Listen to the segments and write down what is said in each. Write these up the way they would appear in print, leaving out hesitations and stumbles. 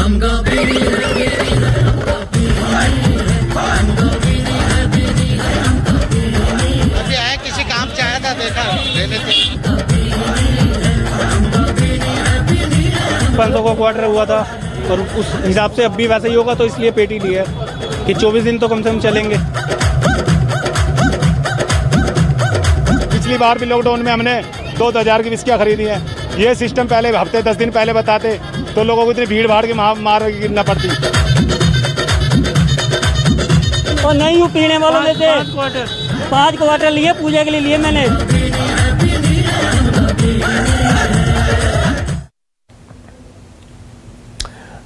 अभी आया, किसी काम से आया था, देखा लेने थे। 500 का क्वार्टर हुआ था और उस हिसाब से अब भी वैसा ही होगा, तो इसलिए पेटी ली है कि 24 दिन तो कम से कम चलेंगे। पिछली बार भी लॉकडाउन में हमने 2000 की विस्कियाँ खरीदी हैं। ये सिस्टम पहले हफ्ते 10 दिन पहले बताते तो लोगों को इतनी भीड़ भाड़ के मार गिरना पड़ती। और नहीं हूँ पीने वालों में से 5 क्वार्टर लिए, पूजा के लिए मैंने।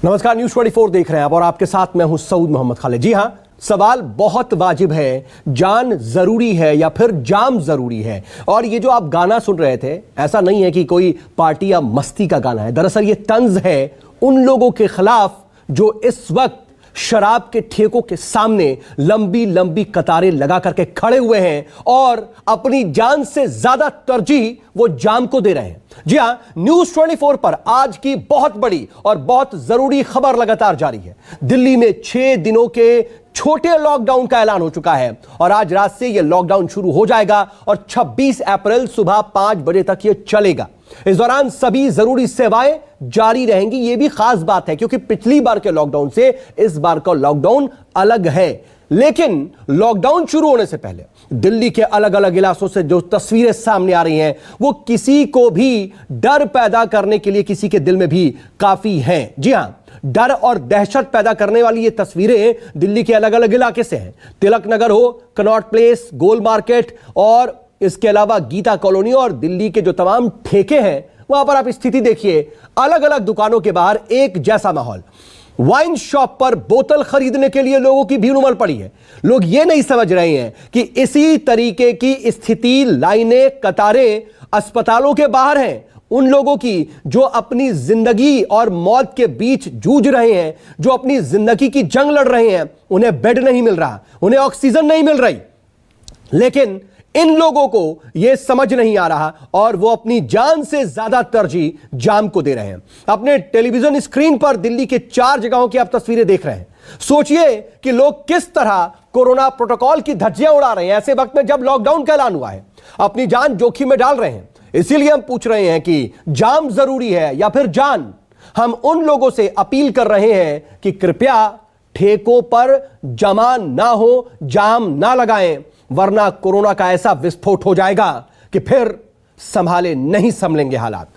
नमस्कार, न्यूज़ 24 देख रहे हैं आप और आपके साथ मैं हूं सऊद मोहम्मद खालिद। जी हां, सवाल बहुत वाजिब है, जान जरूरी है या फिर जाम जरूरी है? और ये जो आप गाना सुन रहे थे, ऐसा नहीं है कि कोई पार्टी या मस्ती का गाना है। दरअसल ये तंज है उन लोगों के खिलाफ जो इस वक्त शराब के ठेकों के सामने लंबी लंबी कतारें लगा करके खड़े हुए हैं और अपनी जान से ज्यादा तरजीह वो जाम को दे रहे हैं। जी हां, न्यूज़ 24 पर आज की बहुत बड़ी और बहुत जरूरी खबर लगातार जारी है। दिल्ली में 6 दिनों के छोटे लॉकडाउन का ऐलान हो चुका है और आज रात से यह लॉकडाउन शुरू हो जाएगा और 26 अप्रैल सुबह 5 बजे तक यह चलेगा। इस दौरान सभी जरूरी सेवाएं जारी रहेंगी। यह भी खास बात है क्योंकि पिछली बार के लॉकडाउन से इस बार का लॉकडाउन अलग है। लेकिन लॉकडाउन शुरू होने से पहले दिल्ली के अलग अलग इलाकों से जो तस्वीरें सामने आ रही हैं वो किसी को भी डर पैदा करने के लिए किसी के दिल में भी काफी हैं। जी हां, डर और दहशत पैदा करने वाली ये तस्वीरें दिल्ली के अलग अलग इलाके से हैं। तिलक नगर हो, कनॉट प्लेस, गोल मार्केट और इसके अलावा गीता कॉलोनी और दिल्ली के जो तमाम ठेके हैं वहां पर आप स्थिति देखिए। अलग अलग दुकानों के बाहर एक जैसा माहौल। वाइन शॉप पर बोतल खरीदने के लिए लोगों की भीड़ उमड़ पड़ी है। लोग ये नहीं समझ रहे हैं कि इसी तरीके की स्थिति, लाइनें, कतारें अस्पतालों के बाहर हैं। उन लोगों की जो अपनी जिंदगी और मौत के बीच जूझ रहे हैं, जो अपनी जिंदगी की जंग लड़ रहे हैं, उन्हें बेड नहीं मिल रहा, उन्हें ऑक्सीजन नहीं मिल रही। लेकिन इन लोगों को यह समझ नहीं आ रहा और वो अपनी जान से ज्यादा तरजीह जाम को दे रहे हैं। अपने टेलीविजन स्क्रीन पर दिल्ली के 4 जगहों की आप तस्वीरें देख रहे हैं। सोचिए कि लोग किस तरह कोरोना प्रोटोकॉल की धज्जियां उड़ा रहे हैं ऐसे वक्त में जब लॉकडाउन का ऐलान हुआ है। अपनी जान जोखिम में डाल रहे हैं। इसीलिए हम पूछ रहे हैं कि जाम जरूरी है या फिर जान? हम उन लोगों से अपील कर रहे हैं कि कृपया ठेकों पर जमा ना हो, जाम ना लगाएं, वरना कोरोना का ऐसा विस्फोट हो जाएगा कि फिर संभाले नहीं संभलेंगे हालात।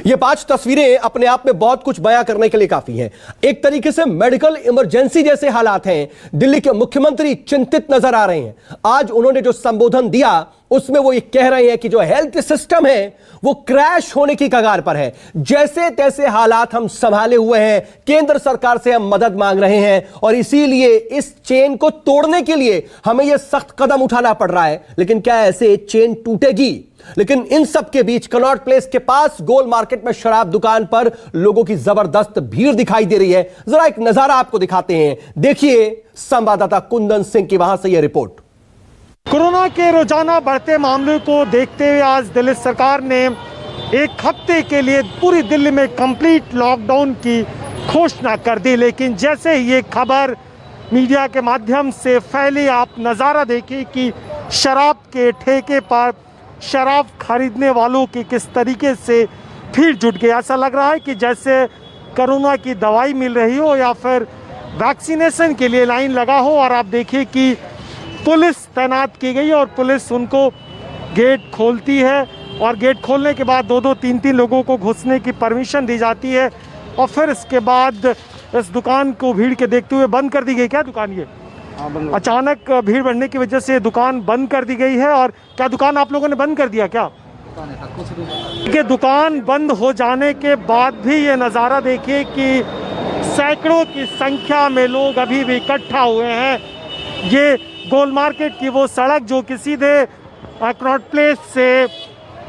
ये 5 तस्वीरें अपने आप में बहुत कुछ बयां करने के लिए काफी हैं। एक तरीके से मेडिकल इमरजेंसी जैसे हालात हैं। दिल्ली के मुख्यमंत्री चिंतित नजर आ रहे हैं। आज उन्होंने जो संबोधन दिया उसमें वो ये कह रहे हैं कि जो हेल्थ सिस्टम है वो क्रैश होने की कगार पर है। जैसे तैसे हालात हम संभाले हुए हैं, केंद्र सरकार से हम मदद मांग रहे हैं और इसीलिए इस चेन को तोड़ने के लिए हमें यह सख्त कदम उठाना पड़ रहा है। लेकिन क्या ऐसे चेन टूटेगी? लेकिन इन सब के बीच कनॉट प्लेस के पास गोल मार्केट में शराब दुकान पर लोगों की जबरदस्त भीड़ दिखाई दे रही है। जरा एक नजारा आपको दिखाते हैं, देखिए संवाददाता कुंदन सिंह की वहां से यह रिपोर्ट। कोरोना के रोजाना बढ़ते मामलों को देखते हुए आज दिल्ली सरकार ने एक हफ्ते के लिए पूरी दिल्ली में कंप्लीट लॉकडाउन की घोषणा कर दी। लेकिन जैसे ही ये खबर मीडिया के माध्यम से फैली, आप नज़ारा देखिए कि शराब के ठेके पर शराब खरीदने वालों की किस तरीके से भीड़ जुट गई। ऐसा लग रहा है कि जैसे कोरोना की दवाई मिल रही हो या फिर वैक्सीनेशन के लिए लाइन लगा हो। और आप देखिए कि पुलिस तैनात की गई और पुलिस उनको गेट खोलती है और गेट खोलने के बाद 2-2, 3-3 लोगों को घुसने की परमिशन दी जाती है और फिर इसके बाद इस दुकान को भीड़ के देखते हुए बंद कर दी गई। क्या दुकान ये? अचानक भीड़ बढ़ने की वजह से दुकान बंद कर दी गई है। और क्या दुकान आप लोगों ने बंद कर दिया क्या? कि दुकान बंद हो जाने के बाद भी ये नज़ारा देखिए कि सैकड़ों की संख्या में लोग अभी भी इकट्ठा हुए हैं। ये गोल मार्केट की वो सड़क जो कि सीधे कनॉट प्लेस से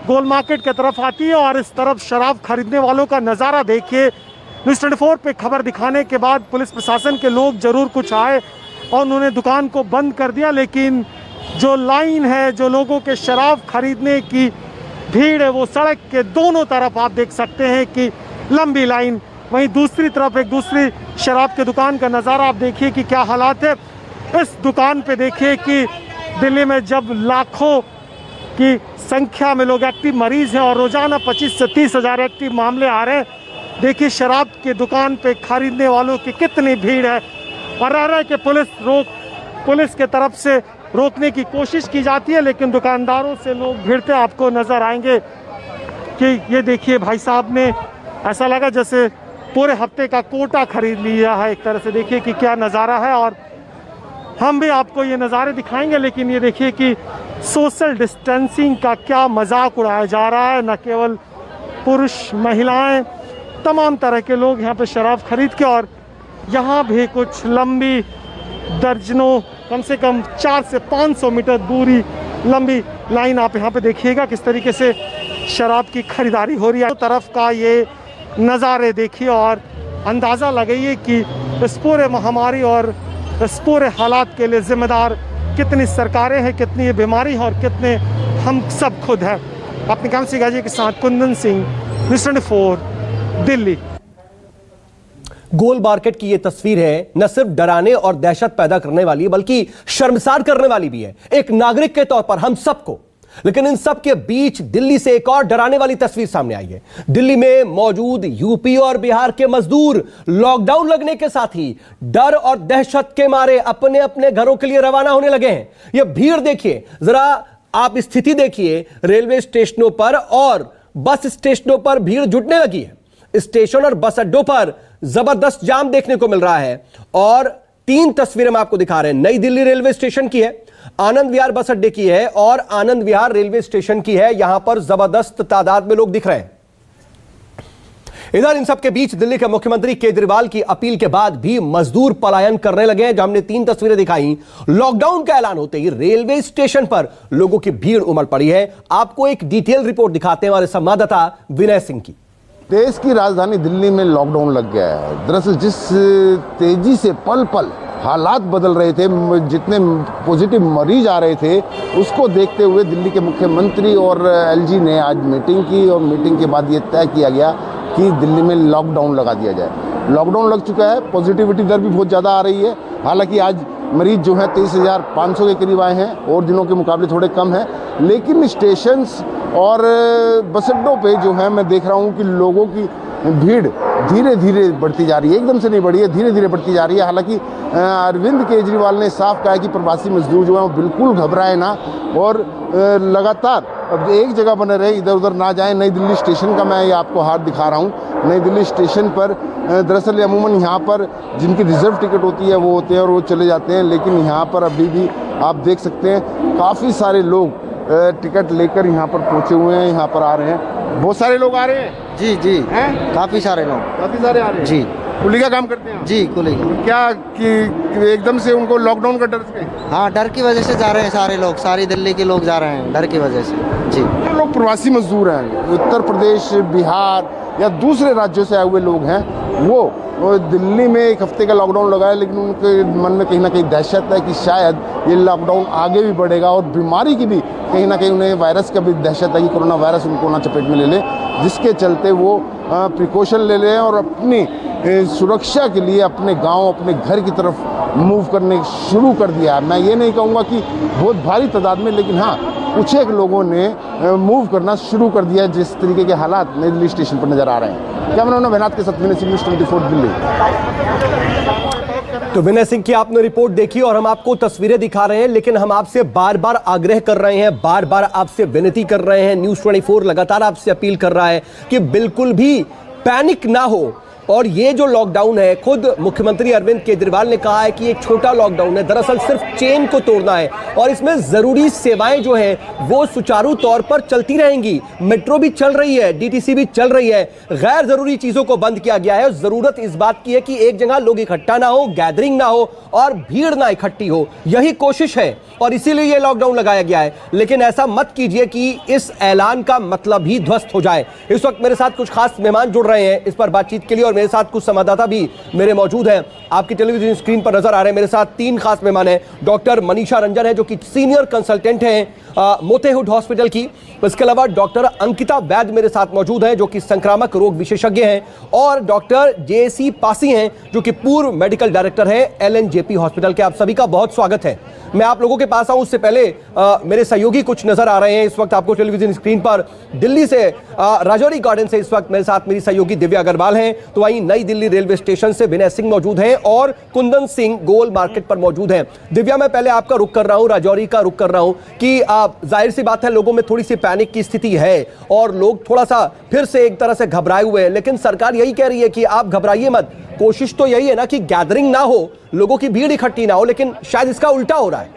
गोल मार्केट की तरफ आती है और इस तरफ शराब खरीदने वालों का नज़ारा देखिए। न्यूज़ 24 पे खबर दिखाने के बाद पुलिस प्रशासन के लोग ज़रूर कुछ आए और उन्होंने दुकान को बंद कर दिया। लेकिन जो लाइन है, जो लोगों के शराब खरीदने की भीड़ है वो सड़क के दोनों तरफ आप देख सकते हैं कि लंबी लाइन। वहीं दूसरी तरफ एक दूसरी शराब की दुकान का नज़ारा आप देखिए कि क्या हालात है। इस दुकान पे देखिए कि दिल्ली में जब लाखों की संख्या में लोग एक्टिव मरीज हैं और रोज़ाना 25 से 30 हज़ार एक्टिव मामले आ रहे हैं, देखिए शराब की दुकान पे खरीदने वालों की कितनी भीड़ है। और रह रहा कि पुलिस के तरफ से रोकने की कोशिश की जाती है, लेकिन दुकानदारों से लोग भिड़ते आपको नज़र आएंगे कि ये देखिए भाई साहब ने ऐसा लगा जैसे पूरे हफ्ते का कोटा खरीद लिया है एक तरह से। देखिए कि क्या नज़ारा है और हम भी आपको ये नज़ारे दिखाएंगे, लेकिन ये देखिए कि सोशल डिस्टेंसिंग का क्या मजाक उड़ाया जा रहा है। न केवल पुरुष, महिलाएं, तमाम तरह के लोग यहाँ पे शराब खरीद के, और यहाँ भी कुछ लंबी दर्जनों, कम से कम 400 से 500 मीटर दूरी लंबी लाइन आप यहाँ पे देखिएगा किस तरीके से शराब की खरीदारी हो रही है। तरफ का ये नज़ारे देखिए और अंदाज़ा लगाइए कि इस पूरे महामारी और इस पूरे हालात के लिए जिम्मेदार कितनी सरकारें हैं, कितनी ये बीमारी है और कितने हम सब खुद हैं। अपने काम से गाजी के साथ कुंदन सिंह, न्यूज़ 24 दिल्ली। गोल मार्केट की यह तस्वीर है न सिर्फ डराने और दहशत पैदा करने वाली बल्कि शर्मसार करने वाली भी है एक नागरिक के तौर पर हम सबको। लेकिन इन सब के बीच दिल्ली से एक और डराने वाली तस्वीर सामने आई है। दिल्ली में मौजूद यूपी और बिहार के मजदूर लॉकडाउन लगने के साथ ही डर और दहशत के मारे अपने अपने घरों के लिए रवाना होने लगे हैं। यह भीड़ देखिए जरा, आप स्थिति देखिए रेलवे स्टेशनों पर और बस स्टेशनों पर भीड़ जुटने लगी है। स्टेशन और बस अड्डों पर जबरदस्त जाम देखने को मिल रहा है और 3 तस्वीरें हम आपको दिखा रहे हैं। नई दिल्ली रेलवे स्टेशन की है, आनंद विहार बस अड्डे की है और आनंद विहार रेलवे स्टेशन की है। यहां पर जबरदस्त तादाद में लोग दिख रहे हैं। इधर इन सब के बीच दिल्ली के मुख्यमंत्री केजरीवाल की अपील के बाद भी मजदूर पलायन करने लगे हैं। जो हमने 3 तस्वीरें दिखाई, लॉकडाउन का ऐलान होते ही रेलवे स्टेशन पर लोगों की भीड़ उमड़ पड़ी है। आपको एक डिटेल रिपोर्ट दिखाते हैं हमारे संवाददाता विनय सिंह की। देश की राजधानी दिल्ली में लॉकडाउन लग गया है। दरअसल जिस तेजी से पल पल हालात बदल रहे थे, जितने पॉजिटिव मरीज आ रहे थे, उसको देखते हुए दिल्ली के मुख्यमंत्री और एलजी ने आज मीटिंग की और मीटिंग के बाद ये तय किया गया कि दिल्ली में लॉकडाउन लगा दिया जाए। लॉकडाउन लग चुका है, पॉजिटिविटी दर भी बहुत ज़्यादा आ रही है। हालांकि आज मरीज जो है 23,500 के करीब आए हैं और दिनों के मुकाबले थोड़े कम हैं, लेकिन स्टेशंस और बस अड्डों पे जो है मैं देख रहा हूँ कि लोगों की भीड़ धीरे धीरे बढ़ती जा रही है। एकदम से नहीं बढ़ी है, धीरे धीरे बढ़ती जा रही है। हालांकि अरविंद केजरीवाल ने साफ कहा है कि प्रवासी मजदूर जो हैं वो बिल्कुल घबराए ना और लगातार अब एक जगह बने रहे, इधर उधर ना जाएं। नई दिल्ली स्टेशन का मैं ये आपको हाथ दिखा रहा हूँ। नई दिल्ली स्टेशन पर दरअसल अमूमन यहाँ पर जिनकी रिजर्व टिकट होती है वो होते हैं और वो चले जाते हैं, लेकिन यहाँ पर अभी भी आप देख सकते हैं काफ़ी सारे लोग टिकट लेकर यहाँ पर पहुँचे हुए हैं, यहाँ पर आ रहे हैं। बहुत सारे लोग आ रहे हैं। जी जी हैं, काफ़ी सारे लोग, काफ़ी सारे आ रहे हैं जी। कुली का काम करते हैं जी, कुली का। क्या कि एकदम से उनको लॉकडाउन का डर से? हाँ, डर की वजह से जा रहे हैं सारे लोग, सारी दिल्ली के लोग जा रहे हैं डर की वजह से जी। जो लोग प्रवासी मजदूर हैं, उत्तर प्रदेश, बिहार या दूसरे राज्यों से आए हुए लोग हैं, वो दिल्ली में एक हफ्ते का लॉकडाउन लगाया, लेकिन उनके मन में कहीं ना कहीं दहशत है कि शायद ये लॉकडाउन आगे भी बढ़ेगा और बीमारी की भी कहीं ना कहीं उन्हें वायरस का भी दहशत है कि कोरोना वायरस उनको ना चपेट में ले ले, जिसके चलते वो प्रिकॉशन ले लें और अपनी सुरक्षा के लिए अपने गांव, अपने घर की तरफ मूव करने शुरू कर दिया है। मैं ये नहीं कहूँगा कि बहुत भारी तादाद में, लेकिन हाँ कुछ एक लोगों ने मूव करना शुरू कर दिया, जिस तरीके के हालात नई दिल्ली स्टेशन पर नजर आ रहे हैं। कैमरा वैनाथ के साथ विनय सिंह, न्यूज़ 24 दिल्ली। तो विनय सिंह की आपने रिपोर्ट देखी और हम आपको तस्वीरें दिखा रहे हैं, लेकिन हम आपसे बार बार आग्रह कर रहे हैं, बार बार आपसे विनती कर रहे हैं। न्यूज़ 24 लगातार आपसे अपील कर रहा है कि बिल्कुल भी पैनिक ना हो। और ये जो लॉकडाउन है, खुद मुख्यमंत्री अरविंद केजरीवाल ने कहा है कि एक छोटा लॉकडाउन है, दरअसल सिर्फ चेन को तोड़ना है और इसमें जरूरी सेवाएं जो हैं वो सुचारू तौर पर चलती रहेंगी। मेट्रो भी चल रही है, डीटीसी भी चल रही है, गैर जरूरी चीजों को बंद किया गया है। जरूरत इस बात की है कि एक जगह लोग इकट्ठा ना हो, गैदरिंग ना हो और भीड़ ना इकट्ठी हो, यही कोशिश है और इसीलिए ये लॉकडाउन लगाया गया है। लेकिन ऐसा मत कीजिए कि इस ऐलान का मतलब ही ध्वस्त हो जाए। इस वक्त मेरे साथ कुछ खास मेहमान जुड़ रहे हैं इस पर बातचीत के लिए और मेरे साथ कुछ संवाददाता भी मेरे मौजूद हैं। आपकी टेलीविजन स्क्रीन पर नजर आ रहे हैं। मेरे साथ 3 खास मेहमान हैं। डॉक्टर मनीषा रंजन है जो कि सीनियर कंसल्टेंट हैं मोतेहुड हॉस्पिटल की। इसके अलावा डॉक्टर अंकिता वैद मेरे साथ मौजूद हैं जो कि संक्रामक रोग विशेषज्ञ हैं, और डॉक्टर जेसी पासी हैं जो कि पूर्व मेडिकल डायरेक्टर हैं एलएनजेपी हॉस्पिटल के। आप सभी का बहुत स्वागत है। मैं आप लोगों के पास आऊं उससे पहले मेरे सहयोगी कुछ नजर आ रहे हैं इस वक्त आपको टेलीविजन स्क्रीन पर। दिल्ली से राजौरी गार्डन से इस वक्त मेरे साथ मेरी सहयोगी दिव्या अग्रवाल हैं, तो वहीं नई दिल्ली रेलवे स्टेशन से विनय सिंह मौजूद हैं और कुंदन सिंह गोल मार्केट पर मौजूद हैं। दिव्या, मैं पहले आपका रुख कर रहा हूं, राजौरी का रुख कर रहा हूं कि जाहिर सी बात है लोगों में थोड़ी सी पैनिक की स्थिति है और लोग थोड़ा सा फिर से एक तरह से घबराए हुए हैं, लेकिन सरकार यही कह रही है कि आप घबराइए मत। कोशिश तो यही है ना कि गैदरिंग ना हो, लोगों की भीड़ इकट्ठी ना हो, लेकिन शायद इसका उल्टा हो रहा है।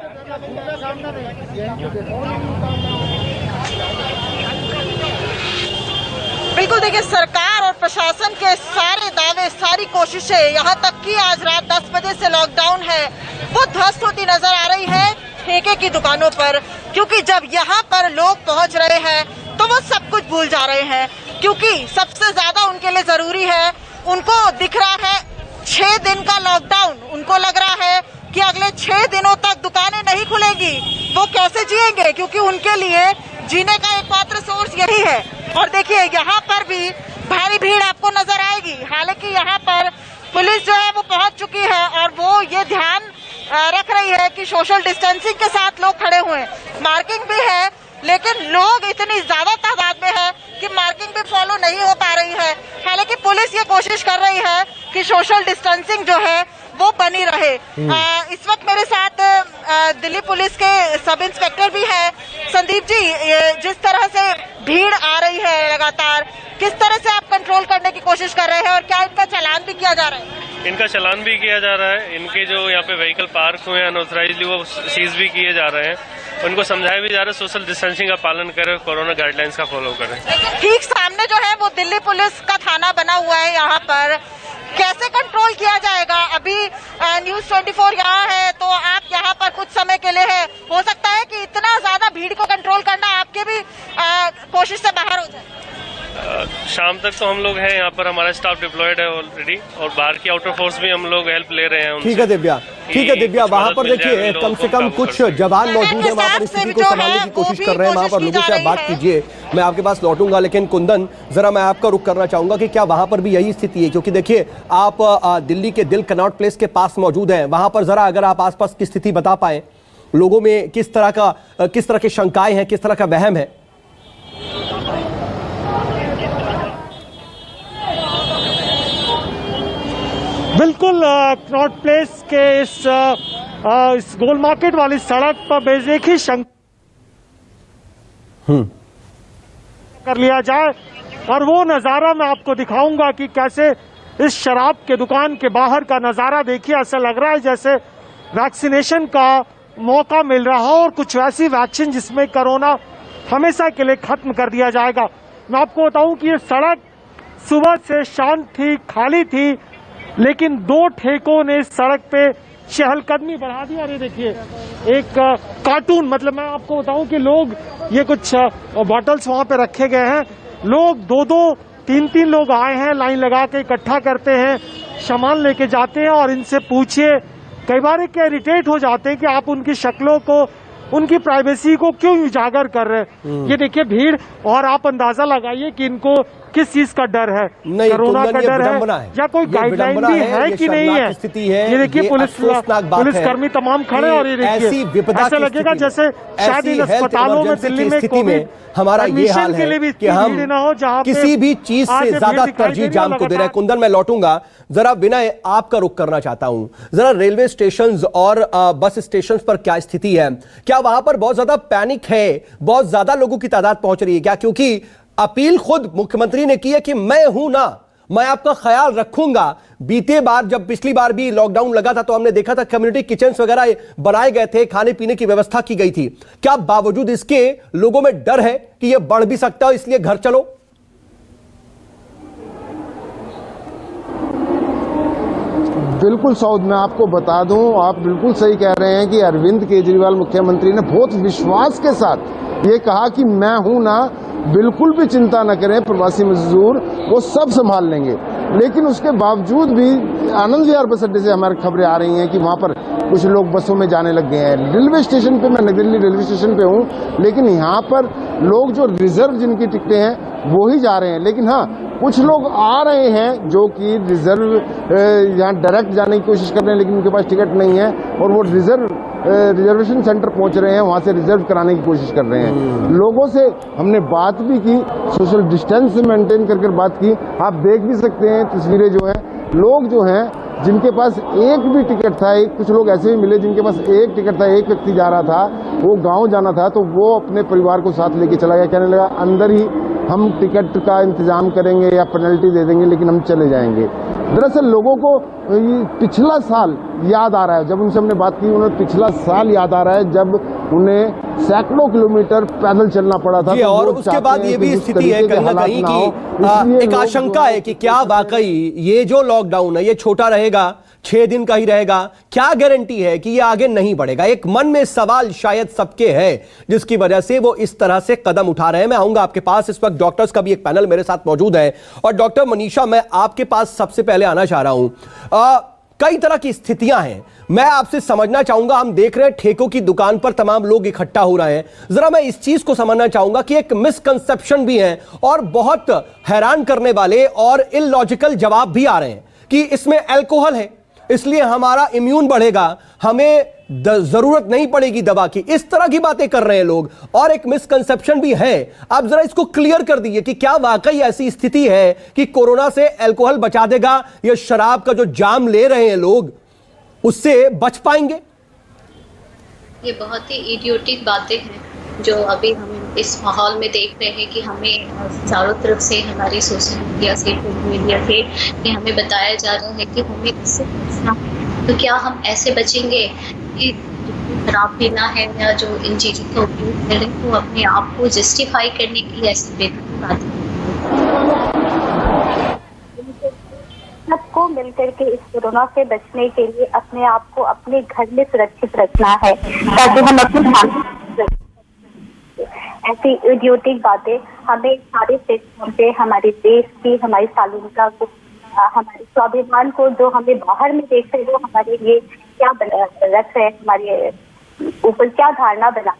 बिल्कुल, देखिए सरकार और प्रशासन के सारे दावे, सारी कोशिशें, यहाँ तक कि आज रात 10 बजे से लॉकडाउन है, वो ध्वस्त होती नजर आ रही है ठेके की दुकानों पर। क्योंकि जब यहाँ पर लोग पहुँच रहे हैं तो वो सब कुछ भूल जा रहे हैं, क्योंकि सबसे ज्यादा उनके लिए जरूरी है, उनको दिख रहा है 6 दिन का लॉकडाउन। उनको लग रहा है कि अगले 6 दिनों तक दुकानें नहीं खुलेंगी, वो कैसे जिएंगे, क्योंकि उनके लिए जीने का एकमात्र सोर्स यही है। और देखिए यहाँ पर भी भारी भीड़ आपको नजर आएगी। हालांकि यहाँ पर पुलिस जो है वो पहुंच चुकी है और वो ये ध्यान रख रही है कि सोशल डिस्टेंसिंग के साथ लोग खड़े हुए हैं। मार्किंग भी है, लेकिन लोग इतनी ज्यादा तादाद में है कि मार्किंग भी फॉलो नहीं हो पा रही है। हालांकि पुलिस ये कोशिश कर रही है कि सोशल डिस्टेंसिंग जो है वो बनी रहे। इस वक्त मेरे साथ दिल्ली पुलिस के सब इंस्पेक्टर भी है। संदीप जी, जिस तरह से भीड़ आ रही है लगातार, किस तरह से आप कंट्रोल करने की कोशिश कर रहे हैं और क्या इनका चालान भी किया जा रहा है? इनका चालान भी किया जा रहा है। इनके जो यहाँ पे व्हीकल पार्क हुए हैं अनऑथराइजली, वो सीज भी किए जा रहे हैं। उनको समझाया भी जा रहा है सोशल डिस्टेंसिंग का पालन करें, कोरोना गाइडलाइंस का फॉलो करें। ठीक सामने जो है वो दिल्ली पुलिस का थाना बना हुआ है। यहाँ पर कैसे कंट्रोल किया जाएगा? अभी न्यूज़ 24 यहाँ है, तो आप यहाँ पर कुछ समय के लिए है। हो सकता है कि इतना ज्यादा भीड़ को कंट्रोल करना आपके भी कोशिश से बाहर हो जाए। शाम तक तो हम लोग हैं यहाँ पर, हमारा स्टाफ डिप्लॉयड है ऑलरेडी, और बाहर की आउटर फोर्स भी हम लोग हेल्प ले रहे हैं उनसे। ठीक है दिव्या, ठीक है दिव्या, वहां पर देखिए कम से कम कुछ जवान मौजूद है, वहां पर स्थिति को संभालने की कोशिश कर रहे हैं। वहां पर लोगों से आप बात कीजिए, मैं आपके पास लौटूंगा। लेकिन कुंदन, जरा मैं आपका रुख करना चाहूंगा कि क्या वहां पर भी यही स्थिति है? क्योंकि देखिए आप दिल्ली के दिल कनॉट प्लेस के पास मौजूद हैं, वहां पर जरा अगर आप आसपास की स्थिति बता पाए, लोगों में किस तरह की शंकाएं हैं, किस तरह का वहम है? बिल्कुल, कनॉट प्लेस के इस गोल मार्केट वाली सड़क पर बेशक ही कर लिया जाए, और वो नज़ारा मैं आपको दिखाऊंगा कि कैसे इस शराब के दुकान के बाहर का नज़ारा देखिए। ऐसा लग रहा है जैसे वैक्सीनेशन का मौका मिल रहा हो, और कुछ वैसी वैक्सीन जिसमें कोरोना हमेशा के लिए खत्म कर दिया जाएगा। मैं आपको बताऊं कि ये सड़क सुबह से शांत थी, खाली थी, लेकिन 2 ठेकों ने सड़क पे चहलकदमी बढ़ा दी। और ये देखिए एक कार्टून, मतलब मैं आपको बताऊं कि लोग, ये कुछ बॉटल्स वहां पे रखे गए हैं, लोग 2-2, 3-3 लोग आए हैं, लाइन लगा के इकट्ठा करते हैं, सामान लेके जाते हैं और इनसे पूछिए। कई बार क्या इरिटेट हो जाते हैं कि आप उनकी शक्लों को, उनकी प्राइवेसी को क्यों उजागर कर रहे हैं। ये देखिए भीड़, और आप अंदाजा लगाइए कि इनको किस चीज का डर है, कोरोना का डर है या कोई गाइडलाइन भी है कि नहीं है। ये देखिए पुलिसकर्मी तमाम खड़े, और ये देखिए ऐसा लगेगा जैसे शायद इन अस्पतालों में दिल्ली में कोविड हमारा ये हाल है कि हम किसी भी चीज से ज्यादा तरजीह जाम को दे रहे हैं। कुंदन, मैं लौटूंगा, जरा विनय आपका रुख करना चाहता हूं, जरा रेलवे स्टेशन और बस स्टेशन पर क्या स्थिति है? क्या वहां पर बहुत ज्यादा पैनिक है, बहुत ज्यादा लोगों की तादाद पहुंच रही है क्या? क्योंकि अपील खुद मुख्यमंत्री ने की है कि मैं हूं ना, मैं आपका ख्याल रखूंगा। बीते बार जब पिछली बार भी लॉकडाउन लगा था तो हमने देखा था कम्युनिटी किचन्स वगैरह बनाए गए थे, खाने पीने की व्यवस्था की गई थी। क्या बावजूद इसके लोगों में डर है कि यह बढ़ भी सकता है, इसलिए घर चलो? बिल्कुल सऊद, मैं आपको बता दूं, आप बिल्कुल सही कह रहे हैं कि अरविंद केजरीवाल मुख्यमंत्री ने बहुत विश्वास के साथ ये कहा कि मैं हूं ना, बिल्कुल भी चिंता न करें, प्रवासी मजदूर वो सब संभाल लेंगे। लेकिन उसके बावजूद भी आनंद विहार बस अड्डे से हमारी खबरें आ रही हैं कि वहाँ पर कुछ लोग बसों में जाने लग गए हैं। रेलवे स्टेशन पे, मैं नई दिल्ली रेलवे स्टेशन पे हूँ, लेकिन यहाँ पर लोग जो रिजर्व जिनकी टिकटें हैं वो ही जा रहे हैं। लेकिन हाँ, कुछ लोग आ रहे हैं जो कि रिजर्व यहाँ डायरेक्ट जाने की कोशिश कर रहे हैं, लेकिन उनके पास टिकट नहीं है और वो रिजर्वेशन सेंटर पहुंच रहे हैं, वहां से रिजर्व कराने की कोशिश कर रहे हैं। लोगों से हमने बात भी की, सोशल डिस्टेंस मेंटेन करके बात की। आप देख भी सकते हैं तस्वीरें जो है, लोग जो हैं जिनके पास एक भी टिकट था, कुछ लोग ऐसे भी मिले जिनके पास एक टिकट था, एक व्यक्ति जा रहा था, वो गांव जाना था, तो वो अपने परिवार को साथ लेके चला गया, कहने लगा अंदर ही हम टिकट का इंतजाम करेंगे या पेनल्टी दे देंगे, लेकिन हम चले जाएंगे। दरअसल लोगों को पिछला साल याद आ रहा है, जब उनसे हमने बात की, उन्हें पिछला साल याद आ रहा है जब उन्हें सैकड़ों किलोमीटर पैदल चलना पड़ा था। तो और उसके बाद ये भी स्थिति है कहीं ना कहीं कि एक आशंका है कि क्या वाकई ये जो लॉकडाउन है ये छोटा रहेगा, 6 दिन का ही रहेगा, क्या गारंटी है कि ये आगे नहीं बढ़ेगा? एक मन में सवाल शायद सबके है जिसकी वजह से वो इस तरह से कदम उठा रहे हैं। मैं आऊंगा आपके पास, इस वक्त डॉक्टर्स का भी एक पैनल मेरे साथ मौजूद है। और डॉक्टर मनीषा, मैं आपके पास सबसे पहले आना चाह रहा हूं। कई तरह की स्थितियां हैं, मैं आपसे समझना चाहूंगा, हम देख रहे हैं ठेकों की दुकान पर तमाम लोग इकट्ठा हो रहे हैं। जरा मैं इस चीज को समझना चाहूंगा कि एक मिसकंसेप्शन भी है और बहुत हैरान करने वाले और इलॉजिकल जवाब भी आ रहे हैं कि इसमें अल्कोहल है इसलिए हमारा इम्यून बढ़ेगा, हमें जरूरत नहीं पड़ेगी दवा की। इस तरह की बातें कर रहे हैं लोग और एक मिसकंसेप्शन भी है। आप जरा इसको क्लियर कर दीजिए कि क्या वाकई ऐसी स्थिति है कि कोरोना से अल्कोहल बचा देगा या शराब का जो जाम ले रहे हैं लोग उससे बच पाएंगे? ये बहुत ही इडियोटिक बातें हैं जो अभी हम इस माहौल में देख रहे हैं कि हमें चारों तरफ से हमारी सोशल मीडिया से, मीडिया से कि हमें बताया जा रहा है कि हमें इससे बचना है। तो क्या हम ऐसे बचेंगे कि शराब पीना है या जो इन चीज़ों का उपयोग करें तो अपने आप को जस्टिफाई करने के लिए ऐसी बेहतरीन बात सबको मिलकर के इस कोरोना से बचने के लिए अपने आप को अपने घर में सुरक्षित रखना है ताकि हम अपने ऐसी इडियोटिक बातें हमें सारे प्लेटफॉर्म पे हमारे देश की, हमारी सालूनता को, हमारे स्वाभिमान को जो हमें बाहर में देख रहे हो हमारे लिए क्या रख रहे हैं, हमारे ऊपर क्या धारणा बना।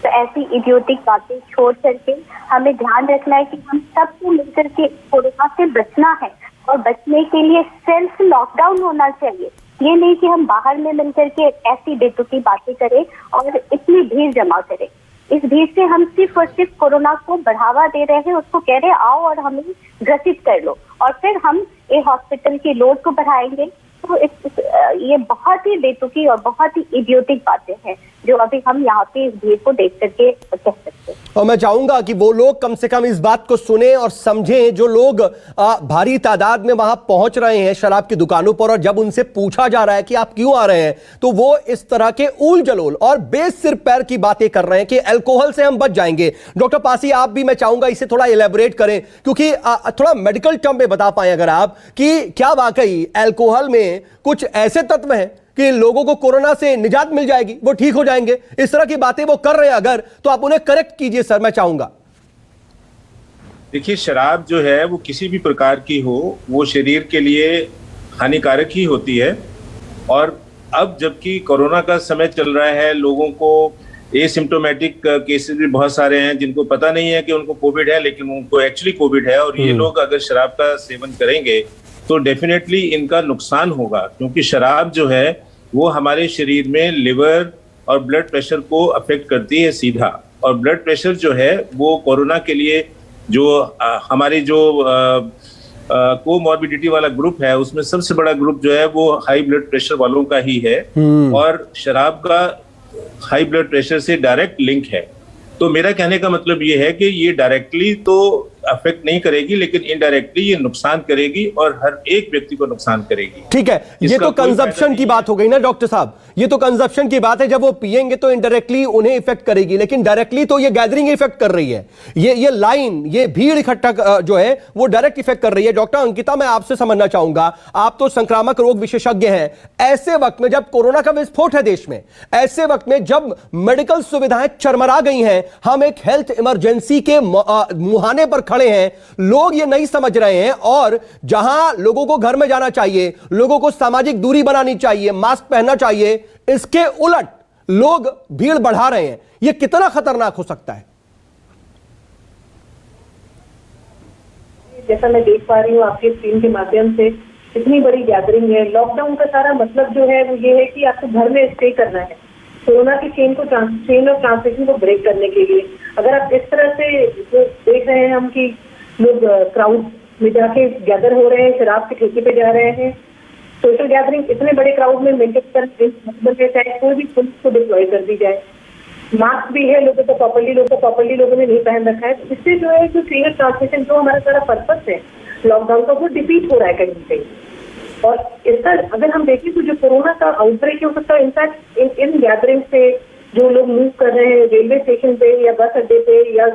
तो ऐसी इडियोटिक बातें छोड़ करके हमें ध्यान रखना है कि हम सबको मिलकर के कोरोना से बचना है और बचने के लिए सेल्फ लॉकडाउन होना चाहिए। ये नहीं कि हम बाहर में मिलकर के ऐसी बेतुकी बातें करें और इतनी भीड़ जमा करें। इस भीड़ से हम सिर्फ और सिर्फ कोरोना को बढ़ावा दे रहे हैं, उसको कह रहे हैं आओ और हमें ग्रसित कर लो और फिर हम ये हॉस्पिटल की लोड को बढ़ाएंगे। तो ये बहुत ही बेतुकी और बहुत ही इडियोटिक बातें हैं जो अभी हम यहाँ पे इस भीड़ को देख करके कह सकते हैं। और मैं चाहूंगा कि वो लोग कम से कम इस बात को सुने और समझें जो लोग भारी तादाद में वहां पहुंच रहे हैं शराब की दुकानों पर, और जब उनसे पूछा जा रहा है कि आप क्यों आ रहे हैं तो वो इस तरह के ऊल जलोल और बेसिर पैर की बातें कर रहे हैं कि अल्कोहल से हम बच जाएंगे। डॉक्टर पासी, आप भी, मैं चाहूंगा इसे थोड़ा इलेबोरेट करें क्योंकि थोड़ा मेडिकल टर्म में बता पाए अगर आप कि क्या वाकई अल्कोहल में कुछ ऐसे तत्व हैं कि लोगों को कोरोना से निजात मिल जाएगी, वो ठीक हो जाएंगे। इस तरह की बातें वो कर रहे हैं अगर, तो आप उन्हें करेक्ट कीजिए सर, मैं चाहूंगा। देखिए, शराब जो है वो किसी भी प्रकार की हो वो शरीर के लिए हानिकारक ही होती है। और अब जबकि कोरोना का समय चल रहा है, लोगों को एसिम्प्टोमेटिक केसेस भी बहुत सारे हैं जिनको पता नहीं है कि उनको कोविड है लेकिन उनको एक्चुअली कोविड है, और ये लोग अगर शराब का सेवन करेंगे तो डेफिनेटली इनका नुकसान होगा, क्योंकि शराब जो है वो हमारे शरीर में लिवर और ब्लड प्रेशर को अफेक्ट करती है सीधा। और ब्लड प्रेशर जो है वो कोरोना के लिए जो हमारी जो कोमॉर्बिडिटी वाला ग्रुप है उसमें सबसे बड़ा ग्रुप जो है वो हाई ब्लड प्रेशर वालों का ही है, और शराब का हाई ब्लड प्रेशर से डायरेक्ट लिंक है। तो मेरा कहने का मतलब ये है कि ये डायरेक्टली तो अफेक्ट नहीं करेगी लेकिन इनडायरेक्टली ये नुकसान करेगी और हर एक व्यक्ति को नुकसान करेगी। ठीक है, ये तो कंजप्शन की बात हो गई ना डॉक्टर साहब, ये तो कंजप्शन की बात है। जब वो पिएंगे तो इनडायरेक्टली उन्हें इफेक्ट करेगी, लेकिन डायरेक्टली तो ये गैदरिंग इफेक्ट कर रही है, ये लाइन, ये भीड़ इकट्ठा जो है वो डायरेक्ट इफेक्ट कर रही है। डॉक्टर अंकिता, मैं आपसे समझना चाहूंगा, आप तो संक्रामक रोग विशेषज्ञ हैं, ऐसे वक्त में जब कोरोना का विस्फोट है देश में, ऐसे वक्त में जब मेडिकल सुविधाएं चरमरा गई हैं, हम एक हेल्थ इमरजेंसी के मुहाने पर खड़े हैं, लोग ये नहीं समझ रहे हैं। और जहां लोगों को घर में जाना चाहिए, लोगों को सामाजिक दूरी बनानी चाहिए, मास्क पहनना चाहिए, इसके उलट लोग भीड़ बढ़ा रहे हैं। यह कितना खतरनाक हो सकता है? जैसा मैं देख पा रही हूँ आपके स्क्रीन के माध्यम से, इतनी बड़ी गैदरिंग है। लॉकडाउन का सारा मतलब जो है वो ये है कि आपको घर में स्टे करना है, कोरोना की चेन ऑफ ट्रांसमिशन को ब्रेक करने के लिए। अगर आप इस तरह से जो देख रहे हैं हम कि लोग क्राउड में जाके गैदर हो रहे हैं, शराब के ठेके पे जा रहे हैं, सोशल गैदरिंग इतने बड़े क्राउड में मेंटेन करने चाहे कोई भी पुलिस को डिप्लॉय कर दी जाए। मास्क भी है लोगों को प्रॉपर्ली लोगों ने नहीं पहन रखा है। तो इससे जो है जो चेन ऑफ ट्रांसमिशन जो हमारा सारा पर्पस है लॉकडाउन का, वो डिफीट हो रहा है कहीं ना कहीं। और इसका अगर हम देखें तो जो कोरोना का आउटब्रेक हो सकता है इनफैक्ट इन गैदरिंग से जो लोग मूव कर रहे हैं रेलवे स्टेशन पे या बस अड्डे पे या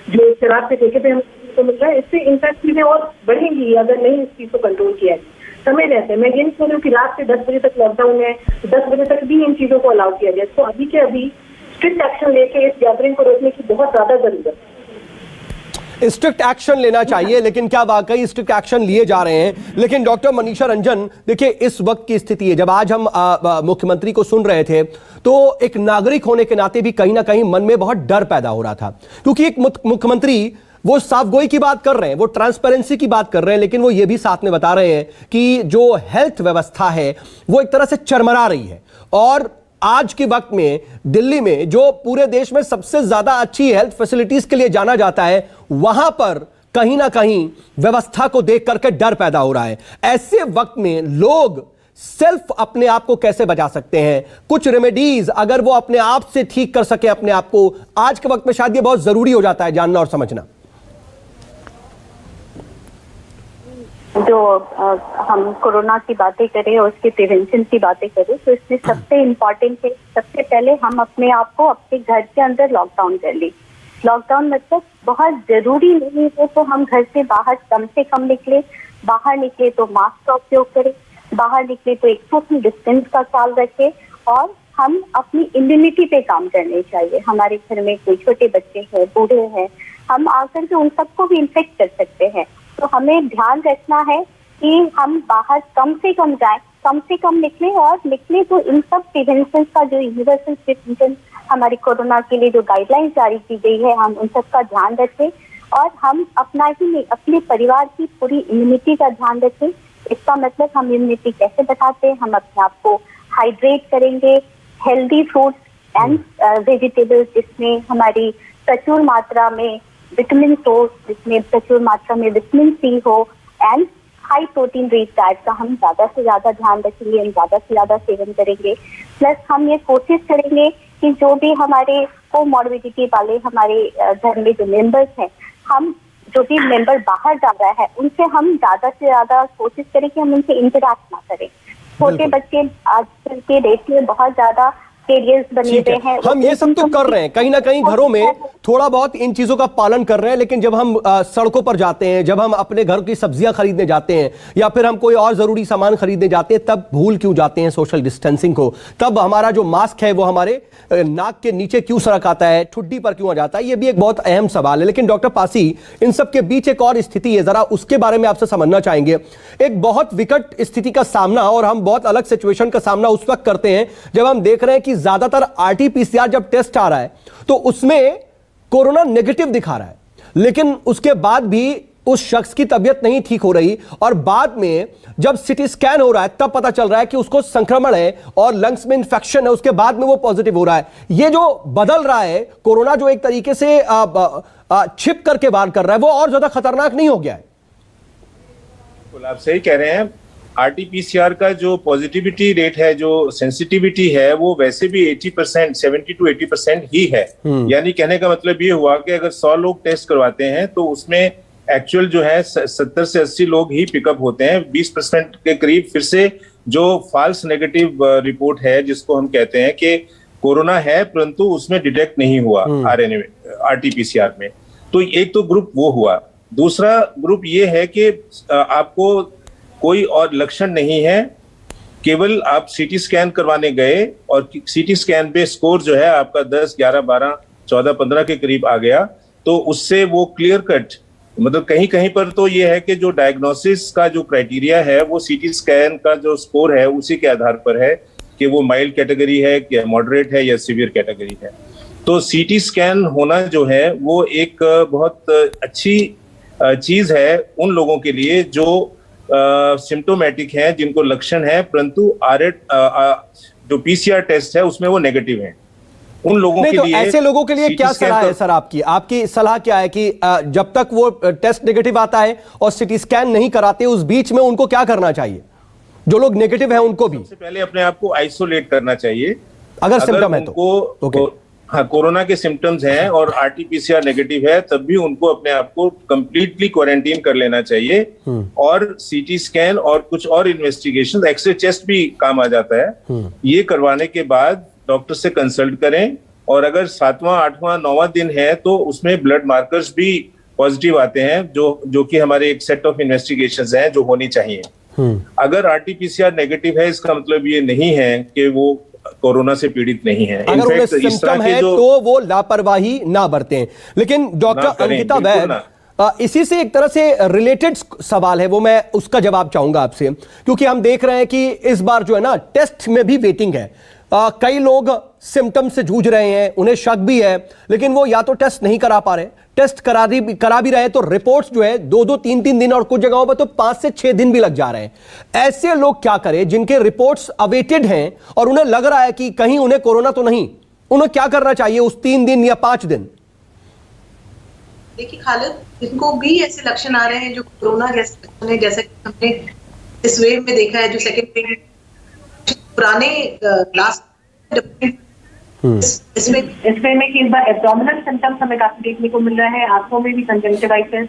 जो शराब के ठेके पे हमको मिल रहा है, इससे इनफैक्ट चीजें और बढ़ेंगी अगर नहीं इस चीज को कंट्रोल किया है। समय रहते हैं, मैं ये नहीं कह रही हूँ कि रात से 10 बजे तक लॉकडाउन है, 10 बजे तक भी इन चीजों को अलाउ किया जाए। तो अभी के अभी स्ट्रिक्ट एक्शन लेके इस गैदरिंग को रोकने की बहुत ज्यादा जरूरत है। स्ट्रिक्ट एक्शन लेना चाहिए, लेकिन क्या वाकई स्ट्रिक्ट एक्शन लिए जा रहे हैं? लेकिन डॉक्टर मनीषा रंजन, देखिए इस वक्त की स्थिति है, जब आज हम मुख्यमंत्री को सुन रहे थे तो एक नागरिक होने के नाते भी कहीं ना कहीं मन में बहुत डर पैदा हो रहा था, क्योंकि एक मुख्यमंत्री वो साफगोई की बात कर रहे हैं, वो ट्रांसपेरेंसी की बात कर रहे हैं, लेकिन वो ये भी साथ में बता रहे हैं कि जो हेल्थ व्यवस्था है वो एक तरह से चरमरा रही है। और आज के वक्त में दिल्ली में जो पूरे देश में सबसे ज्यादा अच्छी हेल्थ फैसिलिटीज के लिए जाना जाता है, वहां पर कहीं ना कहीं व्यवस्था को देख करके डर पैदा हो रहा है। ऐसे वक्त में लोग सेल्फ अपने आप को कैसे बचा सकते हैं? कुछ रेमेडीज अगर वो अपने आप से ठीक कर सके अपने आप को, आज के वक्त में शायद ये बहुत जरूरी हो जाता है जानना और समझना। जो हम कोरोना की बातें करें और उसके प्रिवेंशन की बातें करें तो इसमें सबसे इम्पोर्टेंट है, सबसे पहले हम अपने आप को अपने घर के अंदर लॉकडाउन कर लें। लॉकडाउन मतलब बहुत जरूरी नहीं है तो हम घर से बाहर कम से कम निकले, बाहर निकले तो मास्क का उपयोग करें, बाहर निकले तो एक सोशल डिस्टेंस का ख्याल रखें और हम अपनी इम्यूनिटी पे काम करने चाहिए। हमारे घर में कोई छोटे बच्चे हैं, बूढ़े हैं, हम आकर के उन सबको भी इन्फेक्ट कर सकते हैं। तो हमें ध्यान रखना है कि हम बाहर कम से कम जाएं, कम से कम निकले और निकले तो इन सब प्रिवेंशन का जो यूनिवर्सल प्रिवेंशन हमारी कोरोना के लिए जो गाइडलाइंस जारी की गई है हम उन सब का ध्यान रखें और हम अपना ही नहीं अपने परिवार की पूरी इम्यूनिटी का ध्यान रखें। इसका मतलब हम इम्यूनिटी कैसे बढ़ाते हैं? हम अपने आप को हाइड्रेट करेंगे, हेल्दी फ्रूट्स एंड वेजिटेबल्स जिसमें हमारी प्रचुर मात्रा में विटामिन हो, जिसमें प्रचुर मात्रा में विटामिन सी हो and high protein rich diet का हम ज्यादा से ज्यादा ध्यान रखेंगे, हम ज्यादा से ज्यादा सेवन करेंगे। प्लस हम ये कोशिश करेंगे कि जो भी हमारे कोमॉर्बिडिटी वाले हमारे घर में जो मेंबर्स हैं, हम जो भी मेंबर बाहर जा रहा है उनसे हम ज्यादा से ज्यादा कोशिश करें कि हम उनसे इंटरैक्ट ना करें। छोटे बच्चे आजकल के डेट में बहुत ज्यादा बने हुए हैं। हम ये सब तो कर रहे हैं, कहीं ना कहीं घरों में थोड़ा बहुत इन चीजों का पालन कर रहे हैं, लेकिन जब हम सड़कों पर जाते हैं, जब हम अपने घर की सब्जियां खरीदने जाते हैं या फिर हम कोई और जरूरी सामान खरीदने जाते हैं, तब भूल क्यों जाते हैं सोशल डिस्टेंसिंग को? तब हमारा जो मास्क है वो हमारे नाक के नीचे क्यों सरक आता है, ठुड्डी पर क्यों आ जाता है? ये भी एक बहुत अहम सवाल है। लेकिन डॉक्टर पासी, इन सब के बीच एक और स्थिति है, जरा उसके बारे में आपसे समझना चाहेंगे। एक बहुत विकट स्थिति का सामना, और हम बहुत अलग सिचुएशन का सामना उस वक्त करते हैं जब हम देख रहे हैं कि ज्यादातर आरटीपीसीआर जब टेस्ट आ रहा है तो उसमें कोरोना नेगेटिव दिखा रहा है, लेकिन उसके बाद भी उस शख्स की तबीयत नहीं ठीक हो रही, और बाद में जब सीटी स्कैन हो रहा है तब पता चल रहा है कि उसको संक्रमण है और लंग्स में इंफेक्शन है, उसके बाद में वो पॉजिटिव हो रहा है। ये जो बदल रहा है कोरोना, जो एक तरीके से छिप करके वार कर रहा है, वो और ज्यादा खतरनाक नहीं हो गया है? आप सही कह रहे हैं। आरटीपीसीआर का जो पॉजिटिविटी रेट है, जो सेंसिटिविटी है, वो वैसे भी 80%, 70 to 80% ही है। यानी कहने का मतलब ये हुआ कि अगर 100 लोग टेस्ट करवाते हैं तो उसमें एक्चुअल जो है 70 से 80 लोग ही पिकअप होते हैं। 20% के करीब फिर से जो फॉल्स नेगेटिव रिपोर्ट है, जिसको हम कहते हैं कि कोरोना है परंतु उसमें डिटेक्ट नहीं हुआ आरएनए आरटीपीसीआर में। तो एक तो ग्रुप वो हुआ। दूसरा ग्रुप ये है कि आपको कोई और लक्षण नहीं है, केवल आप सीटी स्कैन करवाने गए और सीटी स्कैन पे स्कोर जो है आपका 10, 11, 12, 14, 15 के करीब आ गया, तो उससे वो क्लियर कट मतलब कहीं कहीं पर तो ये है कि जो डायग्नोसिस का जो क्राइटेरिया है वो सीटी स्कैन का जो स्कोर है उसी के आधार पर है कि वो माइल्ड कैटेगरी है, क्या मॉडरेट है या सिवियर कैटेगरी है। तो सीटी स्कैन होना जो है वो एक बहुत अच्छी चीज है उन लोगों के लिए जो सिम्टोमेटिक हैं, जिनको लक्षण है, परंतु जो पीसीआर टेस्ट है उसमें वो नेगेटिव है। उन लोगों के लिए, ऐसे लोगों के लिए क्या सलाह है सर आपकी सलाह क्या है कि जब तक वो टेस्ट नेगेटिव आता है और सीटी स्कैन नहीं कराते उस बीच में उनको क्या करना चाहिए? जो लोग नेगेटिव हैं उनको भी सबसे पहले अपने आप को आइसोलेट करना चाहिए अगर सिम्टम है तो। हाँ, कोरोना के सिम्टम्स हैं और आरटीपीसीआर नेगेटिव है तब भी उनको अपने आप को कंप्लीटली क्वारंटीन कर लेना चाहिए। और सीटी स्कैन और कुछ और इन्वेस्टिगेशन, एक्सरे चेस्ट भी काम आ जाता है, ये करवाने के बाद डॉक्टर से कंसल्ट करें। और अगर 7वां, 8वां, 9वां दिन है तो उसमें ब्लड मार्कर्स भी पॉजिटिव आते हैं जो कि हमारे एक सेट ऑफ इन्वेस्टिगेशंस हैं जो होनी चाहिए। अगर आरटीपीसीआर नेगेटिव है इसका मतलब ये नहीं है कि वो कोरोना से पीड़ित नहीं है। अगर उन्हें सिम्टम है तो वो लापरवाही ना बरतें। लेकिन डॉक्टर अंकिता वैद, इसी से एक तरह से रिलेटेड सवाल है, वो मैं उसका जवाब चाहूंगा आपसे, क्योंकि हम देख रहे हैं कि इस बार जो है ना टेस्ट में भी वेटिंग है। कई लोग सिम्टम से जूझ रहे हैं, उन्हें शक भी है, लेकिन वो या तो टेस्ट नहीं करा पा रहे, टेस्ट करा भी रहे हैं तो रिपोर्ट्स जो है 2-2, 3-3 दिन और कुछ जगहों पर तो 5 से 6 दिन भी लग जा रहे हैं। ऐसे लोग क्या करें जिनके रिपोर्ट्स अवेटेड हैं और उन्हें लग रहा है कि कहीं उन्हें कोरोना तो नहीं, उन्हें क्या करना चाहिए उस 3 दिन या 5 दिन? देखिए खालिद, जिनको भी ऐसे लक्षण आ रहे हैं जो कोरोना जैसे लक्षण है, जैसा कि हमने इस वेव में देखा है, जो सेकेंड वेव पुराने लास्ट इसमें में कि इस बार एब्डोमिनल सिम्टम्स हमें काफी देखने को मिल रहा है, आंखों में भी कंजंक्टिवाइटिस,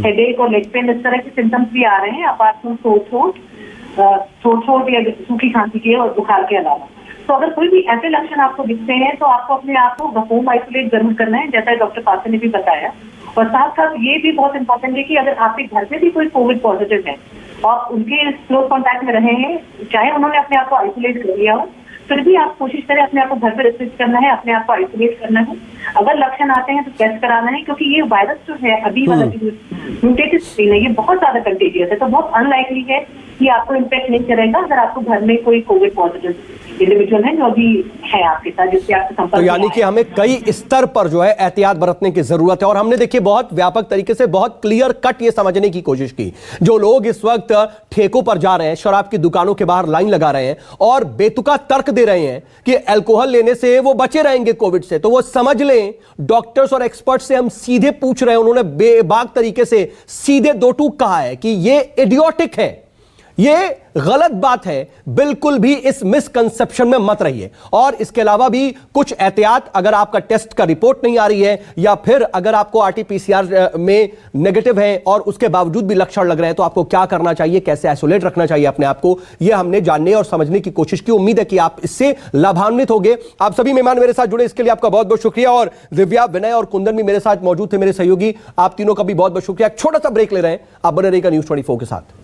हेडेक और लेग पेन, इस तरह के सिम्टम्स भी आ रहे हैं अपार्ट फ्रॉम थ्रोट या सूखी खांसी के और बुखार के अलावा। तो अगर कोई भी ऐसे लक्षण आपको दिखते हैं तो आपको अपने आप को होम आइसोलेट जरूर करना है, जैसा डॉक्टर पासे ने भी बताया। और साथ साथ ये भी बहुत इंपॉर्टेंट है कि अगर आपके घर में भी कोई कोविड पॉजिटिव है और उनके क्लोज कॉन्टैक्ट में रहे हैं, चाहे उन्होंने अपने आप को आइसोलेट कर लिया हो, फिर भी आप कोशिश करें अपने आप को घर पर रिस्ट्रिक्ट करना है, अपने आप को आइसोलेट करना है। अगर लक्षण आते हैं तो टेस्ट कराना है, क्योंकि ये वायरस जो है अभी वाला म्यूटेटेड स्ट्रेन है, ये बहुत ज्यादा कंटेजियस है, तो बहुत अनलाइकली है कि आपको इम्पैक्ट नहीं करेगा अगर आपको घर में कोई कोविड पॉजिटिव इंडिविजुअल है जो अभी है आपके साथ, जिससे आपके संपर्क। तो यानी कि हमें कई स्तर पर जो है एहतियात बरतने की जरूरत है। और हमने देखिए बहुत व्यापक तरीके से, बहुत क्लियर कट ये समझने की कोशिश की, जो लोग इस वक्त ठेकों पर जा रहे हैं, शराब की दुकानों के बाहर लाइन लगा रहे हैं और बेतुका तर्क दे रहे हैं कि अल्कोहल लेने से वो बचे रहेंगे कोविड से, तो वो समझ लें डॉक्टर्स और एक्सपर्ट से हम सीधे पूछ रहे हैं, उन्होंने बेबाक तरीके से सीधे दो टूक कहा है कि ये इडियोटिक है, ये गलत बात है। बिल्कुल भी इस मिसकंसेप्शन में मत रहिए। और इसके अलावा भी कुछ एहतियात, अगर आपका टेस्ट का रिपोर्ट नहीं आ रही है या फिर अगर आपको आरटीपीसीआर में नेगेटिव है और उसके बावजूद भी लक्षण लग रहे हैं, तो आपको क्या करना चाहिए, कैसे आइसोलेट रखना चाहिए अपने आप को, यह हमने जानने और समझने की कोशिश की। उम्मीद है कि आप इससे लाभान्वित होंगे। आप सभी मेहमान मेरे साथ जुड़े इसके लिए आपका बहुत बहुत शुक्रिया। और दिव्या, विनय और कुंदन भी मेरे साथ मौजूद थे, मेरे सहयोगी, आप तीनों का भी बहुत बहुत शुक्रिया। छोटा सा ब्रेक ले रहे हैं, आप बने रहिएगा News 24 के साथ।